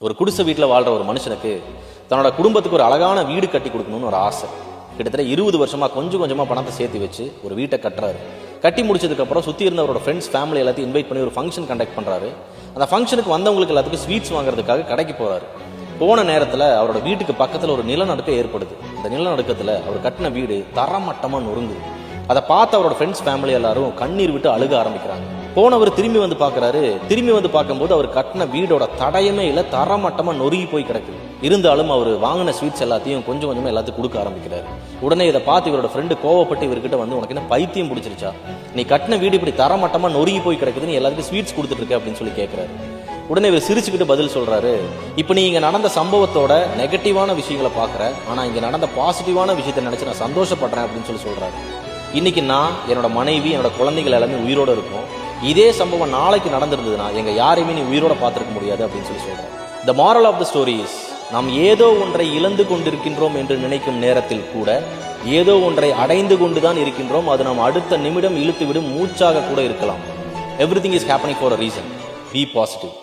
ஒரு குடிசை வீட்டில் வாழ்கிற ஒரு மனுஷனுக்கு தன்னோட குடும்பத்துக்கு ஒரு அழகான வீடு கட்டி கொடுக்கணும்னு ஒரு ஆசை. கிட்டத்தட்ட 20 வருஷமாக கொஞ்சம் கொஞ்சமாக பணத்தை சேர்த்து வச்சு ஒரு வீட்டை கட்டுறாரு. கட்டி முடிச்சதுக்கப்புறம் சுற்றி இருந்த அவரோட ஃப்ரெண்ட்ஸ் ஃபேமிலி எல்லாத்தையும் இன்வைட் பண்ணி ஒரு ஃபங்க்ஷன் கண்டக்ட் பண்ணுறாரு. அந்த ஃபங்க்ஷனுக்கு வந்தவங்களுக்கு எல்லாத்துக்கும் ஸ்வீட்ஸ் வாங்குறதுக்காக கடைக்கு போகிறாரு. போன நேரத்தில் அவரோட வீட்டுக்கு பக்கத்தில் ஒரு நிலநடுக்கம் ஏற்படுது. அந்த நிலநடுக்கத்தில் அவர் கட்டின வீடு தரமட்டமாக நொறுங்குது. அதை பார்த்து அவரோட ஃப்ரெண்ட்ஸ் ஃபேமிலி எல்லாரும் கண்ணீர் விட்டு அழுக ஆரம்பிக்கிறாங்க. போனவர் திரும்பி வந்து பார்க்குறாரு. திரும்பி வந்து பார்க்கும்போது அவர் கட்டின வீடோட தடயமே இல்லை, தரமட்டமாக நொறுங்கி போய் கிடக்குது. இருந்தாலும் அவர் வாங்கின ஸ்வீட்ஸ் எல்லாத்தையும் கொஞ்சம் கொஞ்சமாக எல்லாத்தையும் கொடுக்க ஆரம்பிக்கிறாரு. உடனே இதை பார்த்து இவரோட ஃப்ரெண்டு கோவப்பட்டு இவர்கிட்ட வந்து, உனக்கு என்ன பைத்தியம் பிடிச்சிருச்சா, நீ கட்டின வீடு இப்படி தரமட்டமாக நொறுங்கி போய் கிடக்குது, நீ எல்லாத்துக்கும் ஸ்வீட்ஸ் கொடுத்துட்டு இருக்க அப்படின்னு சொல்லி கேட்குறாரு. உடனே இவர் சிரிச்சுக்கிட்டு பதில் சொல்றாரு, இப்போ நீ இங்கே நடந்த சம்பவத்தோட நெகட்டிவான விஷயங்களை பார்க்குற, ஆனால் இங்கே நடந்த பாசிட்டிவான விஷயத்தை நினச்சி நான் சந்தோஷப்படுறேன் அப்படின்னு சொல்லி சொல்றாரு. இன்னைக்கு நான், என்னோட மனைவி, என்னோட குழந்தைகள் எல்லாமே உயிரோட இருக்கும். இதே சம்பவம் நாளைக்கு நடந்திருந்ததுன்னா எங்க யாரையுமே நீ உயிரோட பார்த்துருக்க முடியாது அப்படின்னு சொல்லி சொல்றேன். The moral of the story is, நாம் ஏதோ ஒன்றை இழந்து கொண்டிருக்கின்றோம் என்று நினைக்கும் நேரத்தில் கூட ஏதோ ஒன்றை அடைந்து கொண்டுதான் இருக்கின்றோம். அது நாம் அடுத்த நிமிடம் இழுத்துவிடும் மூச்சாக கூட இருக்கலாம். Everything is happening for a reason. Be positive.